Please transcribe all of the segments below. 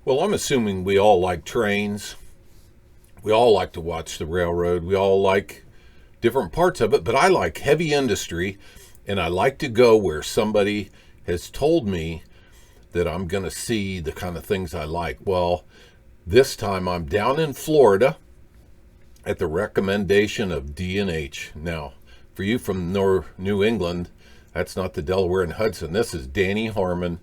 Well, I'm assuming we all like trains. We all like to watch the railroad. We all like different parts of it, but I like heavy industry, and I like to go where somebody has told me that I'm going to see the kind of things I like. Well, this time I'm down in Florida at the recommendation of D&H. Now, for you from New England, that's not the Delaware and Hudson. This is Danny Harmon,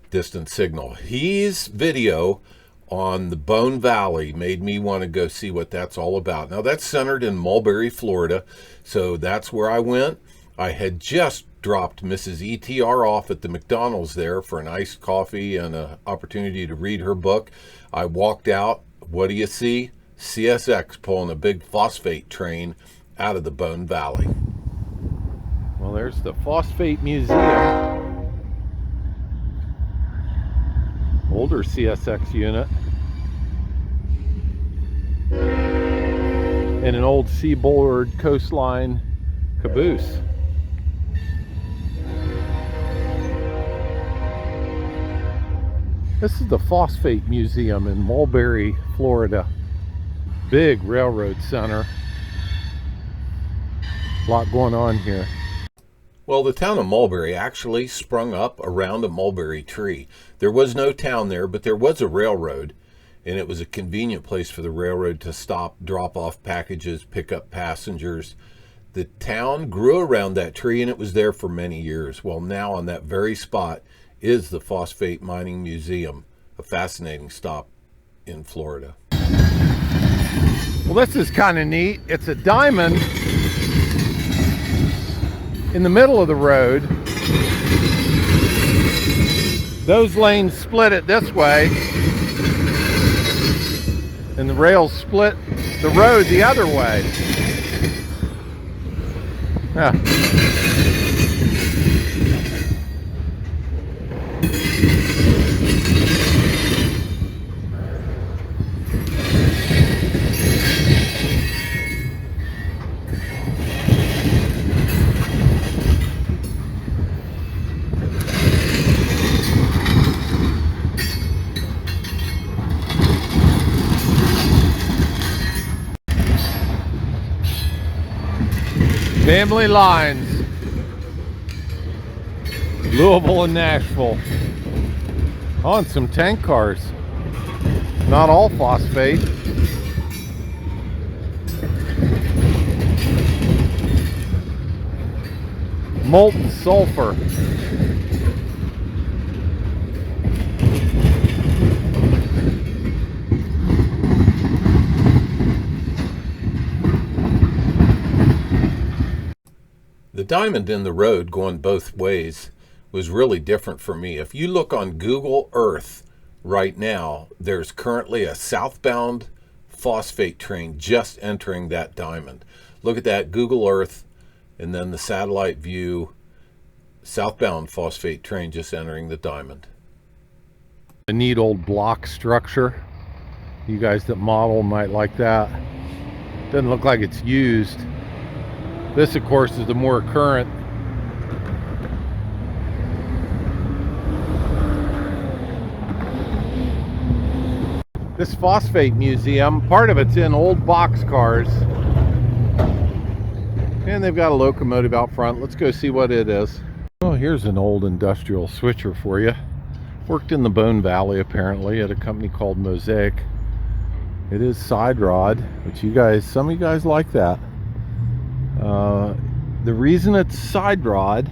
Distant Signal. His video on the Bone Valley made me want to go see what that's all about. Now, that's centered in Mulberry, Florida, so that's where I went. I had just dropped Mrs. ETR off at the McDonald's there for an iced coffee and an opportunity to read her book. I walked out. What do you see? CSX pulling a big phosphate train out of the Bone Valley. Well, there's the Phosphate Museum. Older CSX unit. And an old seaboard coastline caboose. This is the Phosphate Museum in Mulberry, Florida. Big railroad center. A lot going on here. Well, the town of Mulberry actually sprung up around a mulberry tree. There was no town there, but there was a railroad, and it was a convenient place for the railroad to stop, drop off packages, pick up passengers. The town grew around that tree, and it was there for many years. Well, now on that very spot is the Phosphate Mining Museum, a fascinating stop in Florida. Well, this is kind of neat. It's a diamond in the middle of the road. Those lanes split it this way, and the rails split the road the other way. Yeah. Family lines, Louisville and Nashville, on some tank cars, not all phosphate. Molten sulfur. The diamond in the road going both ways was really different for me. If you look on Google Earth right now, there's currently a southbound phosphate train just entering that diamond. Look at that, Google Earth, and then the satellite view, southbound phosphate train just entering the diamond. A neat old block structure. You guys that model might like that. Doesn't look like it's used. This, of course, is the more current. This Phosphate Museum, part of it's in old box cars. And they've got a locomotive out front. Let's go see what it is. Oh, here's an old industrial switcher for you. Worked in the Bone Valley, apparently, at a company called Mosaic. It is side rod, which you guys, some of you guys like that. The reason it's side rod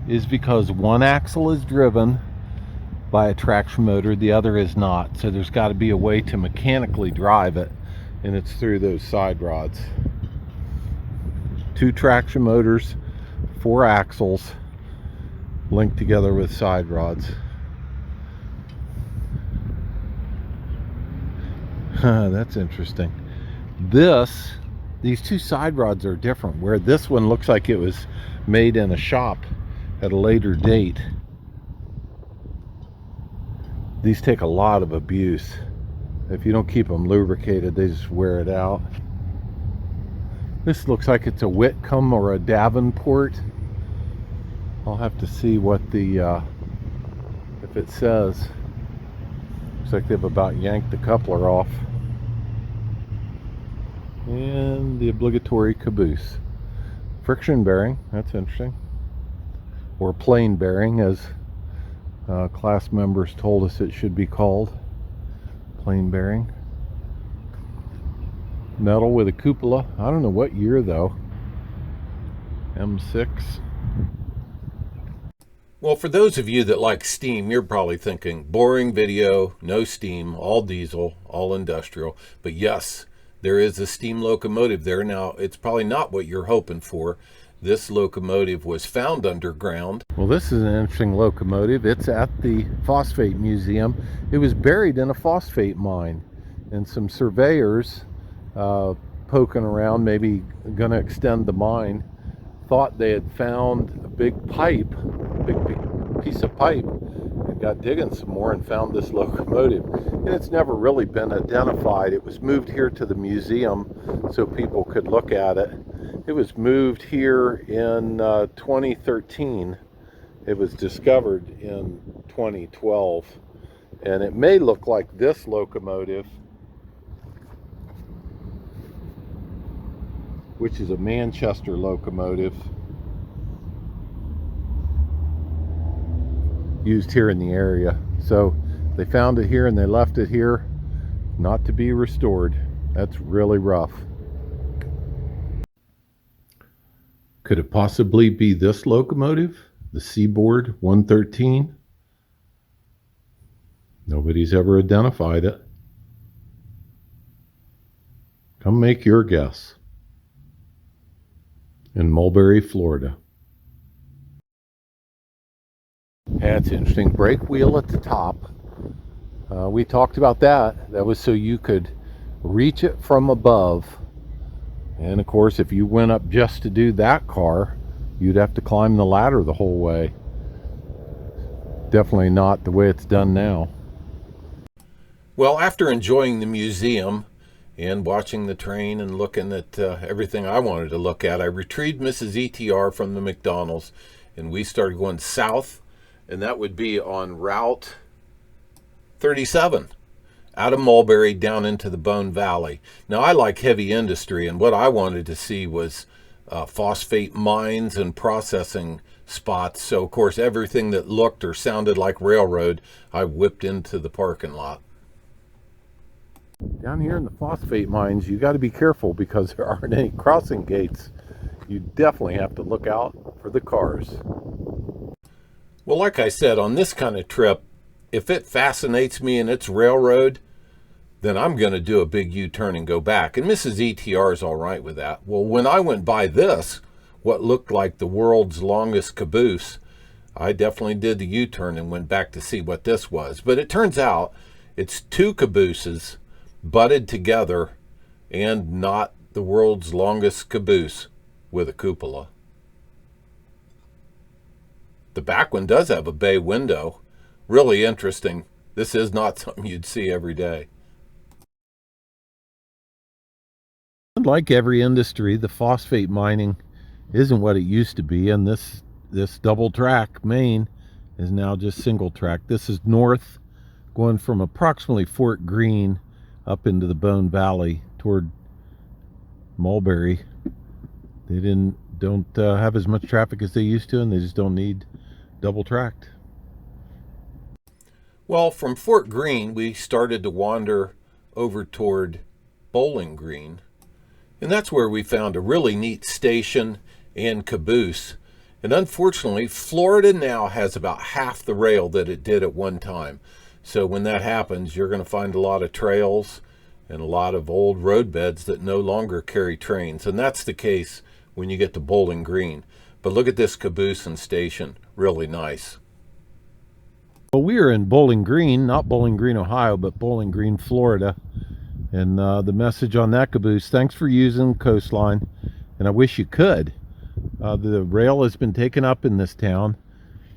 is because one axle is driven by a traction motor, the other is not. So there's got to be a way to mechanically drive it, and it's through those side rods. 2 traction motors, 4 axles linked together with side rods. That's interesting. These 2 side rods are different, where this one looks like it was made in a shop at a later date. These take a lot of abuse. If you don't keep them lubricated, they just wear it out. This looks like it's a Whitcomb or a Davenport. I'll have to see what the if it says. Looks like they've about yanked the coupler off. And the obligatory caboose. Friction bearing, that's interesting. Or plain bearing, as class members told us it should be called. Plain bearing. Metal with a cupola. I don't know what year though. M6. Well, for those of you that like steam, you're probably thinking boring video, no steam, all diesel, all industrial. But yes, there is a steam locomotive there. Now, it's probably not what you're hoping for. This locomotive was found underground. Well, this is an interesting locomotive. It's at the Phosphate Museum. It was buried in a phosphate mine, and some surveyors poking around, maybe going to extend the mine, thought they had found a big pipe, big piece of pipe, and got digging some more and found this locomotive. And it's never really been identified. It was moved here to the museum so people could look at it. It was moved here in 2013. It was discovered in 2012. And it may look like this locomotive, which is a Manchester locomotive used here in the area. So they found it here and they left it here, not to be restored. That's really rough. Could it possibly be this locomotive, the Seaboard 113? Nobody's ever identified it. Come make your guess. In Mulberry, Florida. That's interesting. Brake wheel at the top. We talked about that. That was so you could reach it from above. And of course, if you went up just to do that car, you'd have to climb the ladder the whole way. Definitely not the way it's done now. Well, after enjoying the museum and watching the train and looking at everything I wanted to look at, I retrieved Mrs. ETR from the McDonald's, and we started going south, and that would be on Route 37, out of Mulberry down into the Bone Valley. Now, I like heavy industry, and what I wanted to see was phosphate mines and processing spots. So, of course, everything that looked or sounded like railroad, I whipped into the parking lot. Down here in the phosphate mines, you got to be careful because there aren't any crossing gates. You definitely have to look out for the cars. Well, like I said, on this kind of trip, if it fascinates me and it's railroad, then I'm going to do a big U-turn and go back. And Mrs. ETR is all right with that. Well, when I went by this, what looked like the world's longest caboose, I definitely did the U-turn and went back to see what this was. But it turns out it's two cabooses butted together and not the world's longest caboose with a cupola. The back one does have a bay window. Really interesting. This is not something you'd see every day. Like every industry, the phosphate mining isn't what it used to be, and this double track main is now just single track. This is north, going from approximately Fort Greene up into the Bone Valley toward Mulberry. They don't have as much traffic as they used to, and they just don't need double tracked. Well, from Fort Greene, we started to wander over toward Bowling Green, and that's where we found a really neat station and caboose. And unfortunately, Florida now has about half the rail that it did at one time. So when that happens, you're going to find a lot of trails and a lot of old roadbeds that no longer carry trains. And that's the case when you get to Bowling Green. But look at this caboose and station. Really nice. Well, we are in Bowling Green, not Bowling Green, Ohio, but Bowling Green, Florida. And the message on that caboose: thanks for using Coastline, and I wish you could. The rail has been taken up in this town,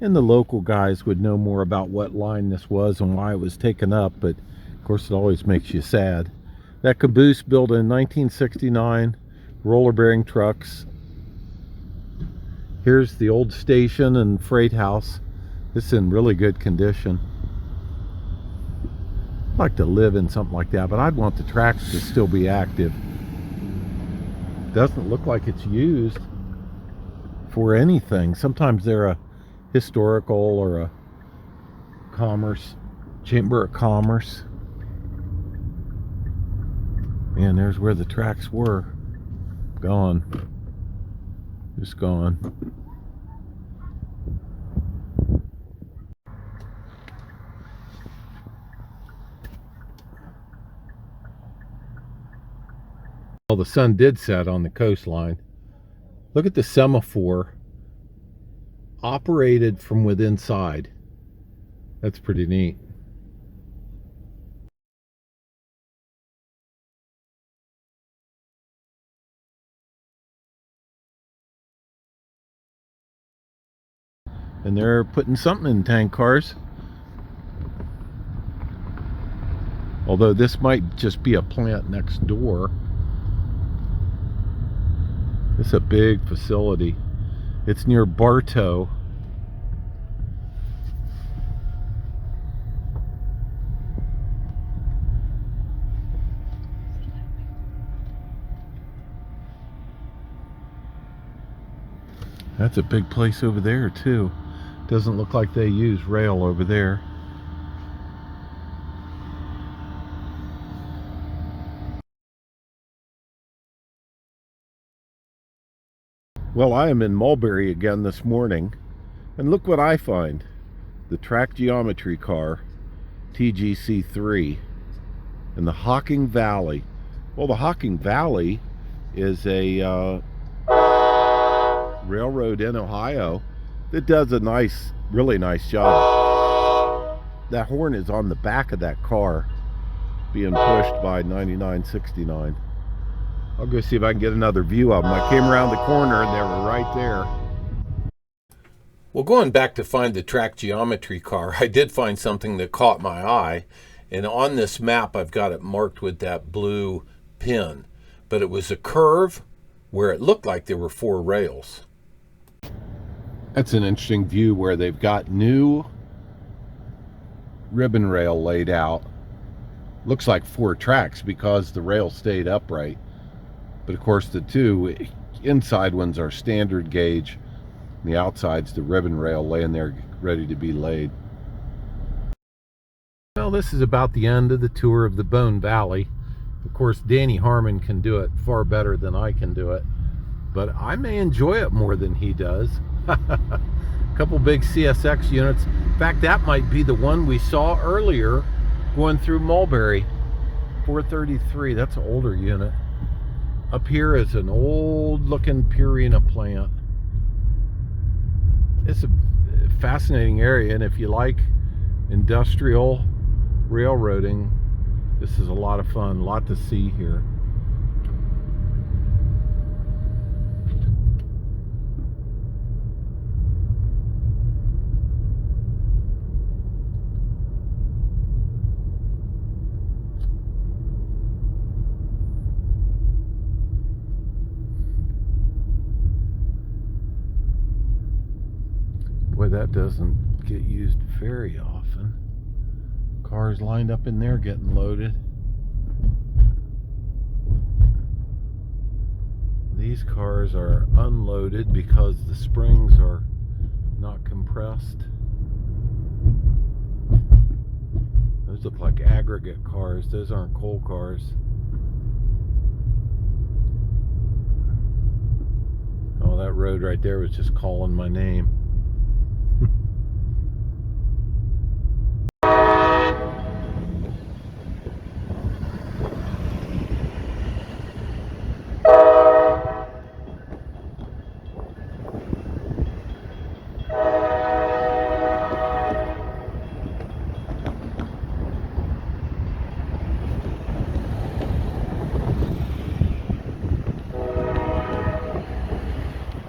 and the local guys would know more about what line this was and why it was taken up, but of course it always makes you sad. That caboose, built in 1969, roller bearing trucks. Here's the old station and freight house. This is in really good condition. I'd like to live in something like that, but I'd want the tracks to still be active. Doesn't look like it's used for anything. Sometimes they're a historical or a commerce, chamber of commerce. And there's where the tracks were. Gone. Just gone. Well, the sun did set on the coastline. Look at the semaphore operated from within inside. That's pretty neat. And they're putting something in tank cars. Although this might just be a plant next door. It's a big facility. It's near Bartow. That's a big place over there too. Doesn't look like they use rail over there. Well, I am in Mulberry again this morning, and look what I find. The track geometry car, TGC3, in the Hocking Valley. Well, the Hocking Valley is a railroad in Ohio that does a nice, really nice job. That horn is on the back of that car being pushed by 9969. I'll go see if I can get another view of them. I came around the corner and they were right there. Well, going back to find the track geometry car, I did find something that caught my eye. And on this map, I've got it marked with that blue pin. But it was a curve where it looked like there were 4 rails. That's an interesting view where they've got new ribbon rail laid out. Looks like 4 tracks because the rail stayed upright. But of course the 2 inside ones are standard gauge. The outside's the ribbon rail laying there ready to be laid. Well, this is about the end of the tour of the Bone Valley. Of course, Danny Harmon can do it far better than I can do it. But I may enjoy it more than he does. A couple big CSX units. In fact, that might be the one we saw earlier going through Mulberry. 433, that's an older unit. Up here is an old looking Purina plant. It's a fascinating area, and if you like industrial railroading, this is a lot of fun, a lot to see here. Boy, that doesn't get used very often. Cars lined up in there getting loaded. These cars are unloaded because the springs are not compressed. Those look like aggregate cars. Those aren't coal cars. Oh, that road right there was just calling my name.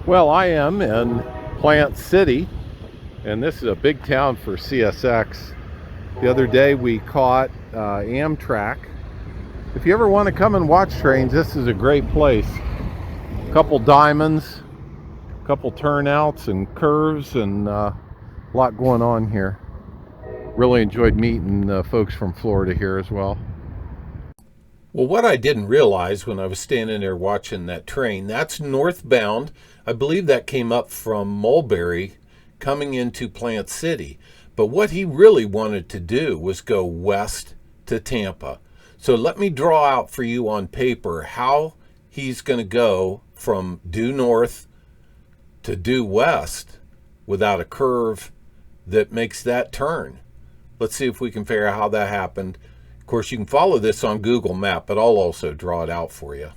Well, I am in Plant City, and this is a big town for CSX. The other day we caught Amtrak. If you ever want to come and watch trains, this is a great place. A couple diamonds, a couple turnouts and curves, and a lot going on here. Really enjoyed meeting folks from Florida here as well. Well, what I didn't realize when I was standing there watching that train, that's northbound. I believe that came up from Mulberry coming into Plant City. But what he really wanted to do was go west to Tampa. So let me draw out for you on paper how he's going to go from due north to due west without a curve that makes that turn. Let's see if we can figure out how that happened. Of course, you can follow this on Google Map, but I'll also draw it out for you.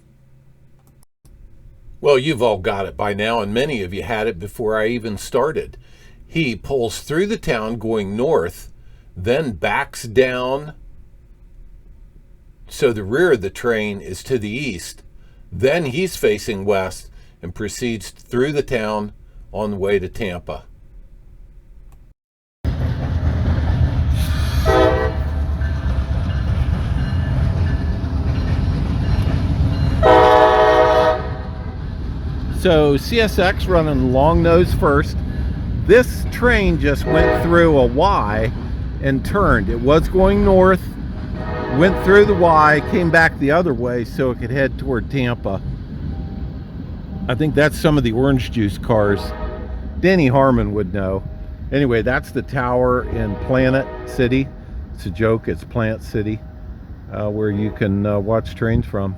Well, you've all got it by now, and many of you had it before I even started. He pulls through the town going north, then backs down so the rear of the train is to the east. Then he's facing west and proceeds through the town on the way to Tampa. So CSX running long nose first. This train just went through a Y and turned. It was going north, went through the Y, came back the other way so it could head toward Tampa. I think that's some of the orange juice cars. Danny Harmon would know. Anyway, that's the tower in Planet City. It's a joke, it's Plant City, where you can watch trains from.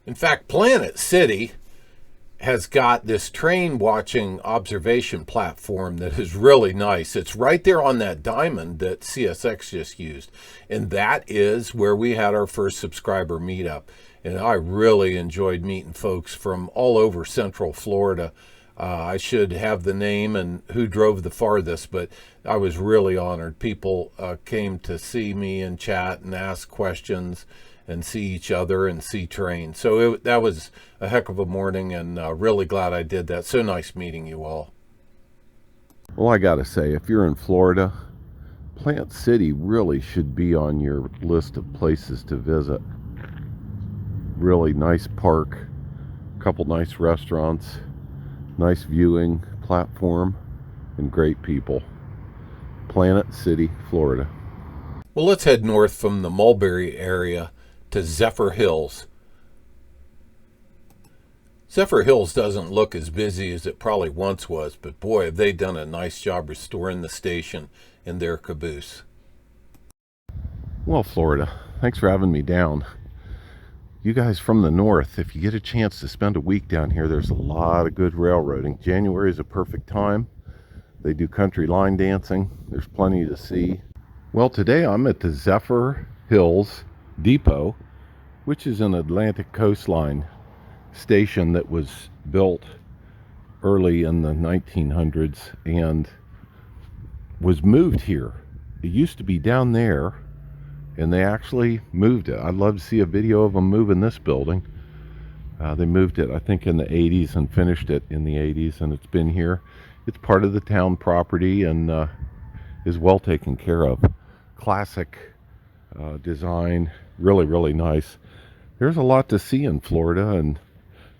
In fact, Planet City has got this train watching observation platform that is really nice. It's right there on that diamond that CSX just used. And that is where we had our first subscriber meetup. And I really enjoyed meeting folks from all over Central Florida. I should have the name and who drove the farthest, but I was really honored. People came to see me and chat and ask questions and see each other and see trains. So that was a heck of a morning, and really glad I did that. So nice meeting you all. Well, I gotta say, if you're in Florida, Plant City really should be on your list of places to visit. Really nice park, a couple nice restaurants, nice viewing platform, and great people. Planet City, Florida. Well, let's head north from the Mulberry area to Zephyrhills. Zephyrhills doesn't look as busy as it probably once was, but boy, have they done a nice job restoring the station and their caboose. Well, Florida, thanks for having me down. You guys from the north, if you get a chance to spend a week down here, there's a lot of good railroading. January is a perfect time. They do country line dancing. There's plenty to see. Well, today I'm at the Zephyrhills Depot, which is an Atlantic coastline station that was built early in the 1900s and was moved here. It used to be down there, and they actually moved it. I'd love to see a video of them moving this building. They moved it, I think, in the 80s and finished it in the 80s, and it's been here. It's part of the town property and is well taken care of. Classic design, really, really nice. There's a lot to see in Florida, and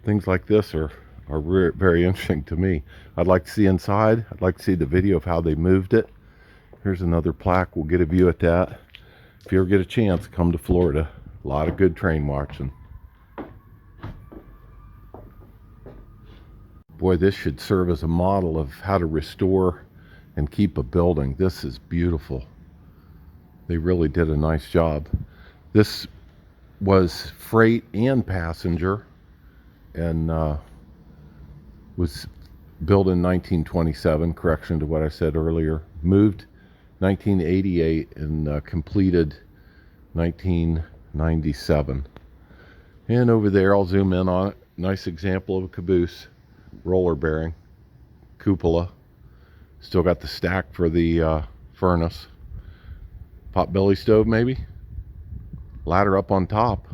things like this are very interesting to me. I'd like to see inside. I'd like to see the video of how they moved it. Here's another plaque. We'll get a view at that. If you ever get a chance, come to Florida. A lot of good train watching. Boy, this should serve as a model of how to restore and keep a building. This is beautiful. They really did a nice job. This was freight and passenger, and was built in 1927, correction to what I said earlier. Moved 1988 and completed 1997. And over there, I'll zoom in on it. Nice example of a caboose, roller bearing, cupola. Still got the stack for the furnace. Potbelly stove, maybe. Ladder up on top.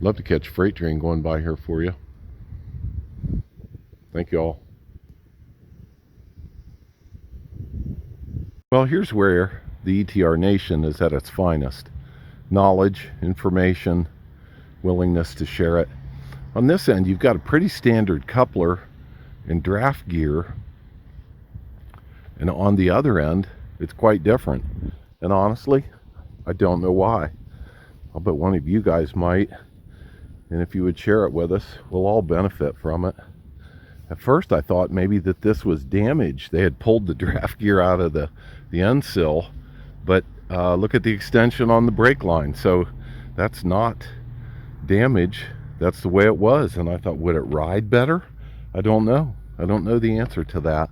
Love to catch a freight train going by here for you. Thank you all. Well, here's where the ETR Nation is at its finest. Knowledge, information, willingness to share it. On this end, you've got a pretty standard coupler and draft gear And on the other end, it's quite different. And honestly, I don't know why. I'll bet one of you guys might. And if you would share it with us, we'll all benefit from it. At first, I thought maybe that this was damaged. They had pulled the draft gear out of the end sill. But look at the extension on the brake line. So that's not damage. That's the way it was. And I thought, would it ride better? I don't know. I don't know the answer to that.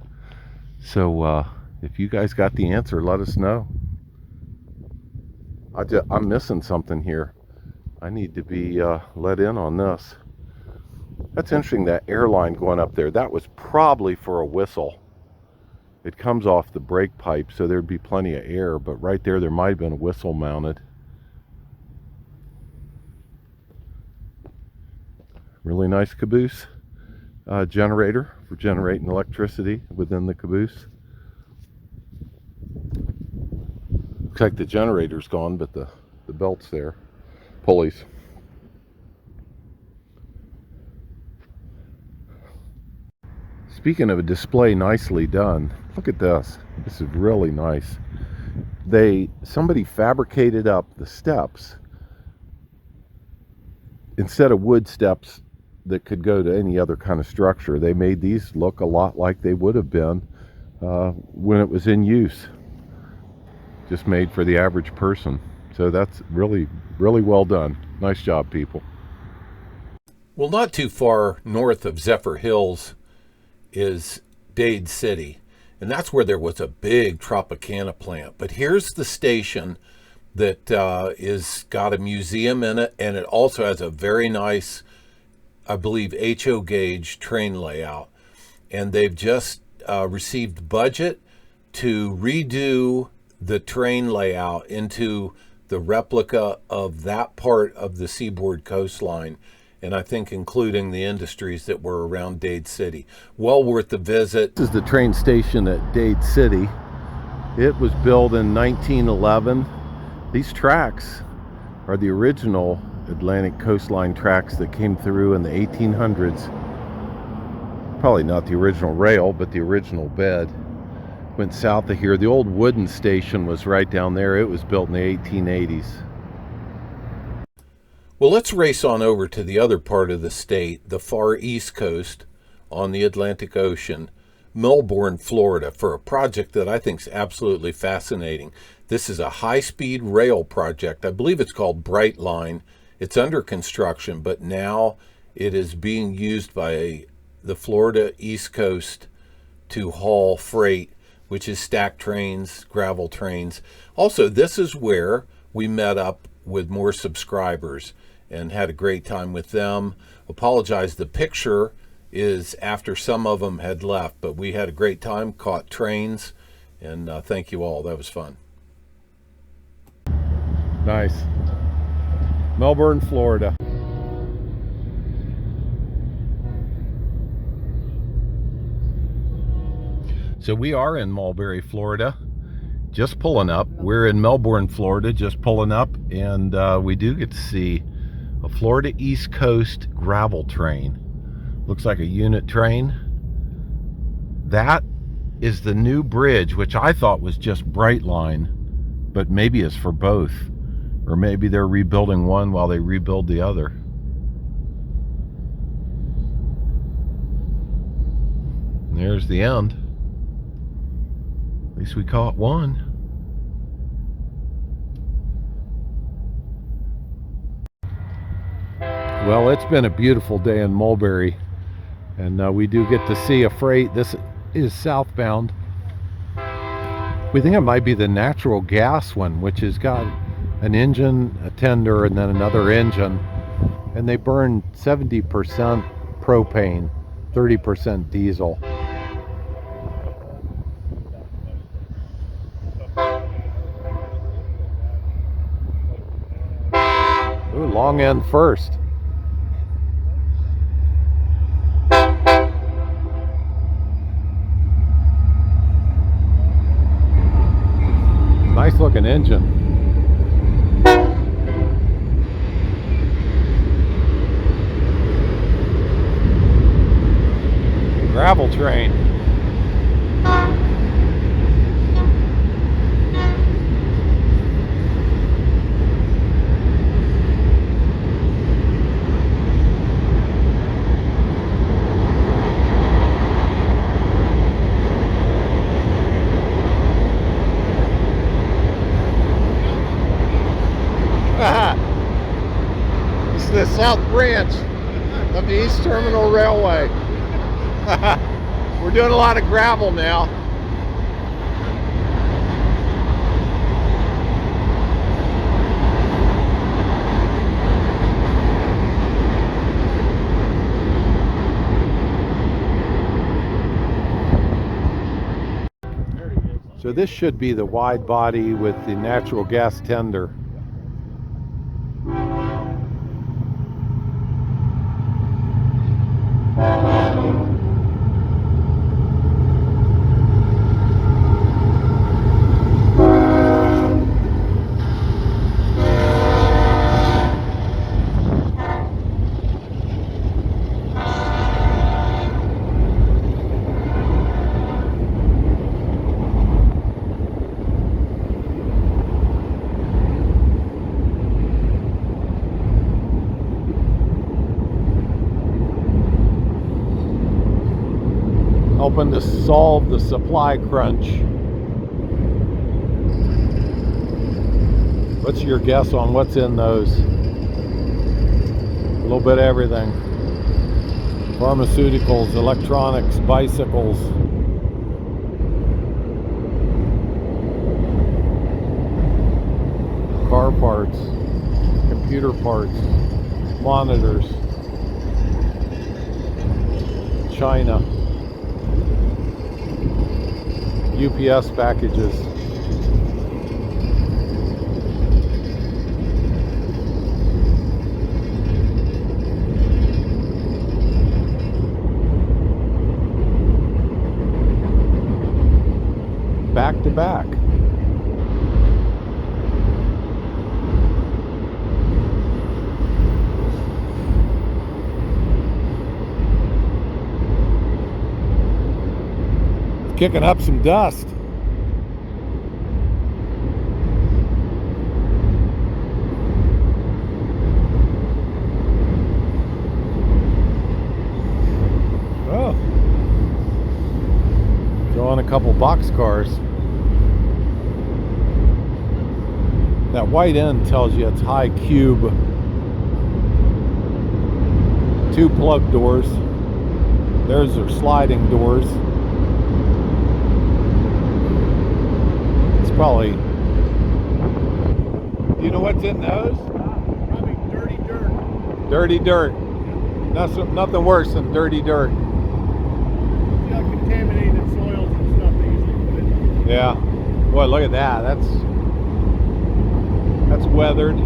So if you guys got the answer, let us know. I'm missing something here. I need to be let in on this. That's interesting, that airline going up there. That was probably for a whistle. It comes off the brake pipe, so there'd be plenty of air, but right there might have been a whistle mounted. Really nice caboose generator for generating electricity within the caboose. Looks like the generator's gone, but the belt's there. Pulleys. Speaking of a display nicely done, look at this. This is really nice. Somebody fabricated up the steps. Instead of wood steps that could go to any other kind of structure, they made these look a lot like they would have been when it was in use. Just made for the average person. So that's really, really well done. Nice job, people. Well, not too far north of Zephyrhills is Dade City, and that's where there was a big Tropicana plant. But here's the station that is got a museum in it, and it also has a very nice, I believe, HO gauge train layout. And they've just received budget to redo the train layout into the replica of that part of the seaboard coastline, and I think including the industries that were around Dade City. Well worth the visit. This is the train station at Dade City. It was built in 1911. These tracks are the original Atlantic coastline tracks that came through in the 1800s. Probably not the original rail, but the original bed. Went south of here. The old wooden station was right down there. It was built in the 1880s. Well, let's race on over to the other part of the state, the far east coast on the Atlantic Ocean, Melbourne, Florida, for a project that I think is absolutely fascinating. This is a high-speed rail project. I believe it's called Brightline. It's under construction, but now it is being used by the Florida East Coast to haul freight, which is stacked trains, gravel trains. Also, this is where we met up with more subscribers and had a great time with them. Apologize, the picture is after some of them had left, but we had a great time, caught trains, and thank you all. That was fun. Nice. Melbourne, Florida. So we are in Mulberry, Florida, just pulling up. We're in Melbourne, Florida, just pulling up, and we do get to see a Florida East Coast gravel train. Looks like a unit train. That is the new bridge, which I thought was just Brightline, but maybe it's for both. Or maybe they're rebuilding one while they rebuild the other. And there's the end. At least we caught one. Well, it's been a beautiful day in Mulberry, and we do get to see a freight. This is southbound. We think it might be the natural gas one, which has got an engine, a tender, and then another engine, and they burn 70% propane, 30% diesel. Ooh, long end first. Nice looking engine. Gravel train. branch of the East Terminal Railway. We're doing a lot of gravel now. So this should be the wide body with the natural gas tender. Helping to solve the supply crunch. What's your guess on what's in those? A little bit of everything. Pharmaceuticals, electronics, bicycles. Car parts, computer parts, monitors, China. UPS packages. Back to back. Kicking up some dust. Oh. Throwing a couple boxcars. That white end tells you it's high cube. 2 plug doors. Those are sliding doors. Probably. You know what's in those? Probably dirty dirt. Dirty dirt. That's nothing worse than dirty dirt. You got contaminated soils and stuff they usually put in. Yeah. Boy, look at that. That's weathered.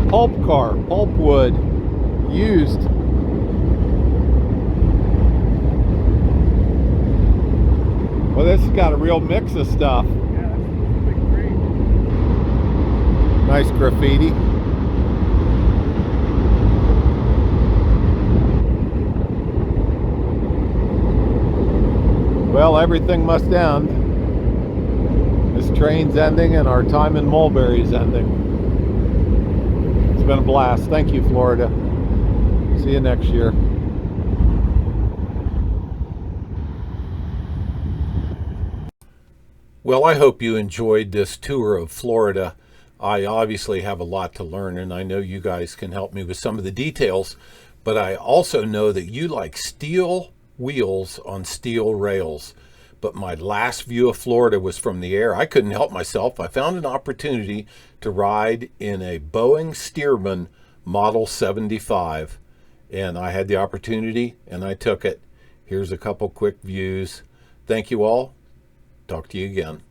Pulp car, pulp wood, used. Well, this has got a real mix of stuff. Yeah, that's a big crate. Nice graffiti. Well, everything must end. This train's ending and our time in Mulberry is ending. It's been a blast. Thank you, Florida. See you next year. Well, I hope you enjoyed this tour of Florida. I obviously have a lot to learn, and I know you guys can help me with some of the details, but I also know that you like steel wheels on steel rails. But my last view of Florida was from the air. I couldn't help myself. I found an opportunity to ride in a Boeing Stearman Model 75, and I had the opportunity and I took it. Here's a couple quick views. Thank you all. Talk to you again.